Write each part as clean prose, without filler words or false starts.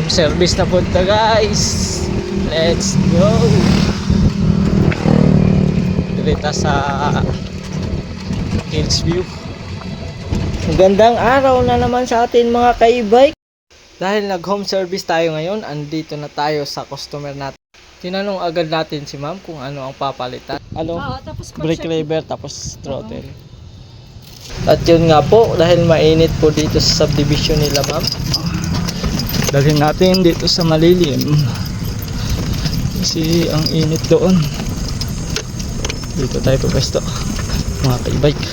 home service na punta guys. Let's go. Dito sa Hillsview. Magandang araw na naman sa atin mga ka-e-bike. Dahil nag home service tayo ngayon, andito na tayo sa customer natin. Tinanong agad natin si ma'am kung ano ang papalitan. Ano? Brake lever tapos throttle. At yun nga po, dahil mainit po dito sa subdivision nila ma'am, dalhin natin dito sa malilim kasi ang init doon. Dito tayo pwesto mga ka-e-bike.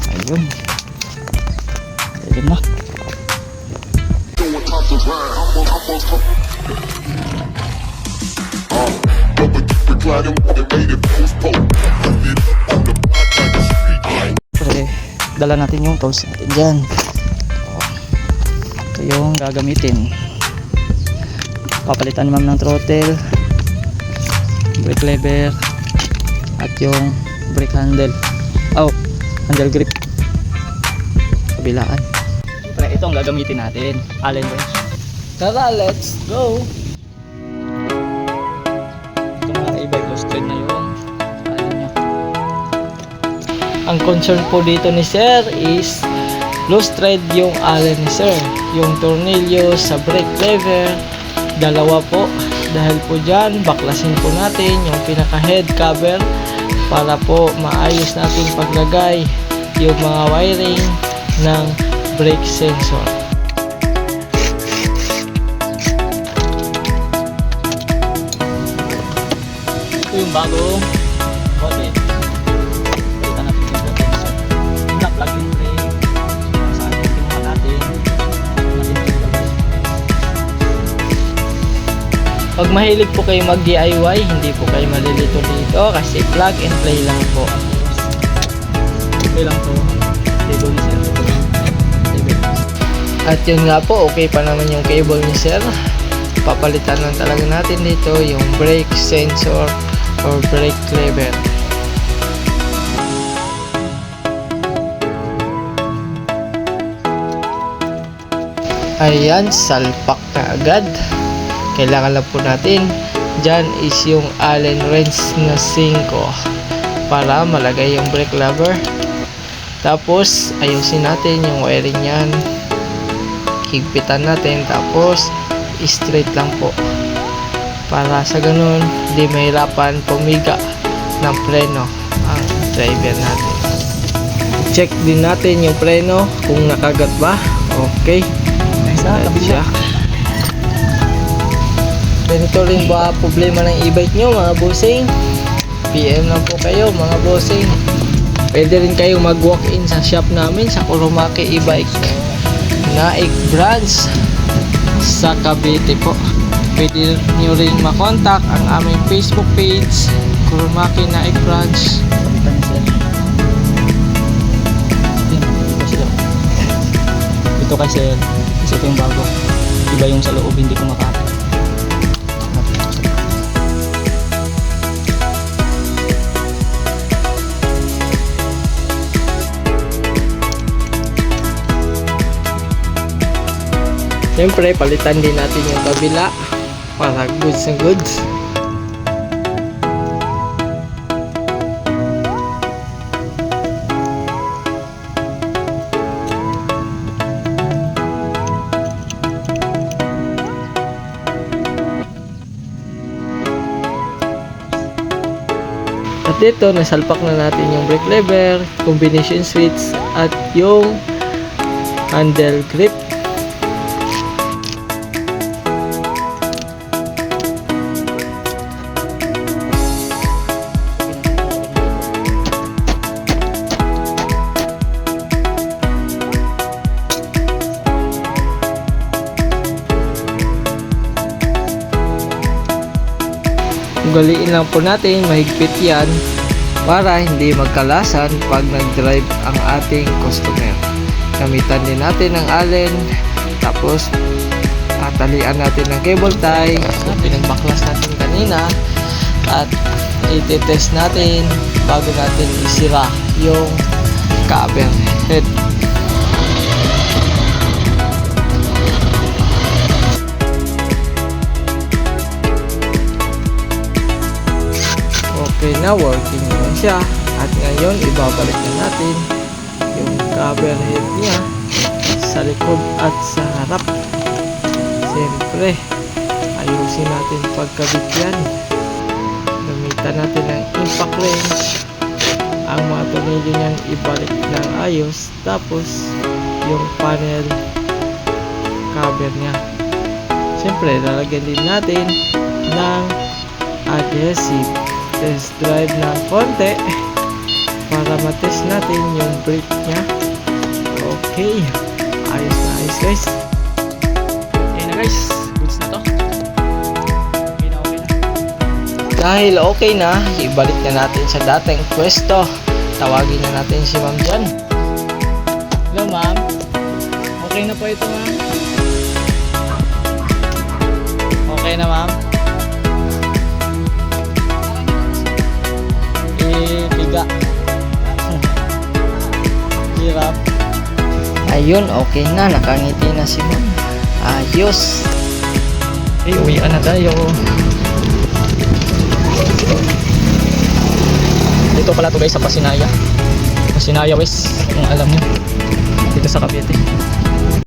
Ayun, ayun na. Pre, dala natin yung tools natin dyan. Ito yung gagamitin. Papalitan ma'am ng throttle, brake lever, at yung brake handle. Handle grip. Kabilaan. Pre, ito ang gagamitin natin. Allen wrench. Tara, let's go! Ang concern po dito ni sir is loose thread yung allen ni sir. Yung tornilyo sa brake lever, dalawa po. Dahil po dyan, baklasin po natin yung pinaka head cover para po maayos natin paglagay yung mga wiring ng brake sensor. Ito yung bagong button. Pag mahilig po kayo mag DIY, hindi po kayo malilito dito kasi plug and play lang po. Okay lang po. At yun nga po, okay pa naman yung cable ni sir. Papalitan lang talaga natin dito yung brake sensor or brake lever. Ayan, salpak na agad. Kailangan lang po natin dyan is yung allen wrench na 5 para malagay yung brake lever. Tapos ayusin natin yung wiring yan, higpitan natin, tapos straight lang po para sa ganun hindi mahirapan pumiga ng preno ang driver natin. Check din natin yung preno kung nakagat ba. Okay, nakagat siya. Ganito rin ba problema ng e-bike nyo mga bossing? PM lang po kayo mga bossing. Pwede rin kayo mag walk in sa shop namin sa Kurumaki e-bike Naik branch sa Cavite po. Pwede nyo rin makontak ang aming Facebook page Kurumaki Naik branch. Ito kasi ito yung bago, iba yung sa loob, hindi ko makata. Siyempre, palitan din natin yung kabila para goods na goods. At dito, nasalpak na natin yung brake lever, combination switch, at yung handle grip. Ugaliin lang po natin, mahigpit yan para hindi magkalasan pag nag-drive ang ating customer. Gamitan din natin ng allen, tapos tatalian natin ng cable tie na pinagbaklas natin kanina, at i-test natin bago natin isira yung cover head. okay na, working na siya. At ngayon ibabalik na natin yung cover head niya sa likod at sa harap. Siyempre ayusin natin pagkabit yan. Gamitan natin ng impact wrench. Ang mga tornilyo niyan ibalik ng ayos. Tapos yung panel cover niya, siyempre lalagyan din natin ng adhesive. Test drive ng konti para matest natin yung brake niya. Okay, ayos na ayos guys. Okay na guys, goods na to. Okay na. Dahil okay na, ibalik na natin sa dating pwesto. Tawagin na natin si ma'am dyan. Hello ma'am, okay na po ito ma'am? Okay na ma'am? Biga. Hirap. Ayun, okay na, nakangiti na si ma'am. Ayos. Uwian na tayo. Dito pala to guys sa Pasinaya. Pasinaya West, kung alam nyo, dito sa Cavite.